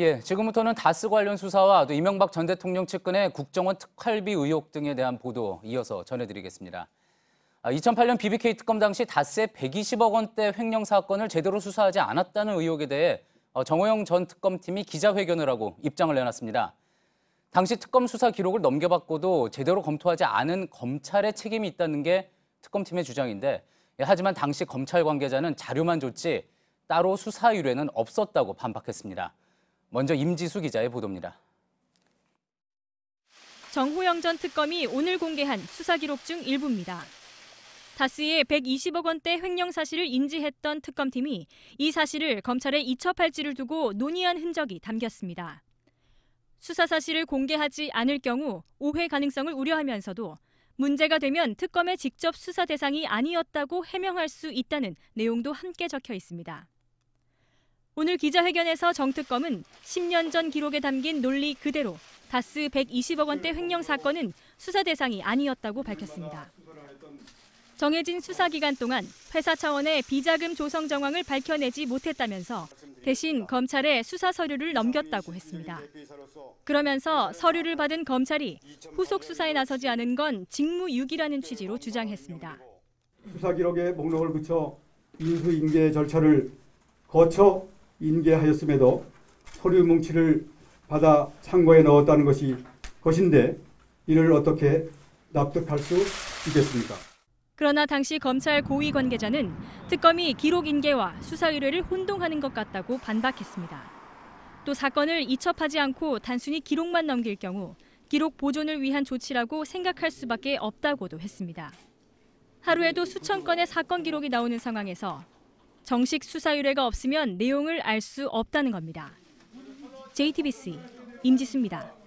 예, 지금부터는 다스 관련 수사와 또 이명박 전 대통령 측근의 국정원 특활비 의혹 등에 대한 보도 이어서 전해드리겠습니다. 2008년 BBK 특검 당시 다스의 120억 원대 횡령 사건을 제대로 수사하지 않았다는 의혹에 대해 정호영 전 특검팀이 기자회견을 하고 입장을 내놨습니다. 당시 특검 수사 기록을 넘겨받고도 제대로 검토하지 않은 검찰의 책임이 있다는 게 특검팀의 주장인데, 하지만 당시 검찰 관계자는 자료만 줬지 따로 수사 의뢰는 없었다고 반박했습니다. 먼저 임지수 기자의 보도입니다. 정호영 전 특검이 오늘 공개한 수사 기록 중 일부입니다. 다스의 120억 원대 횡령 사실을 인지했던 특검팀이 이 사실을 검찰에 이첩할지를 두고 논의한 흔적이 담겼습니다. 수사 사실을 공개하지 않을 경우 오해 가능성을 우려하면서도 문제가 되면 특검의 직접 수사 대상이 아니었다고 해명할 수 있다는 내용도 함께 적혀 있습니다. 오늘 기자회견에서 정 특검은 10년 전 기록에 담긴 논리 그대로 다스 120억 원대 횡령 사건은 수사 대상이 아니었다고 밝혔습니다. 정해진 수사 기간 동안 회사 차원의 비자금 조성 정황을 밝혀내지 못했다면서 대신 검찰에 수사 서류를 넘겼다고 했습니다. 그러면서 서류를 받은 검찰이 후속 수사에 나서지 않은 건 직무유기라는 취지로 주장했습니다. 수사 기록에 목록을 붙여 인수인계 절차를 거쳐 인계하였음에도 서류 뭉치를 받아 창고에 넣었다는 것인데 이를 어떻게 납득할 수 있겠습니까? 그러나 당시 검찰 고위 관계자는 특검이 기록 인계와 수사 의뢰를 혼동하는 것 같다고 반박했습니다. 또 사건을 이첩하지 않고 단순히 기록만 넘길 경우 기록 보존을 위한 조치라고 생각할 수밖에 없다고도 했습니다. 하루에도 수천 건의 사건 기록이 나오는 상황에서 정식 수사 의뢰가 없으면 내용을 알 수 없다는 겁니다. JTBC 임지수입니다.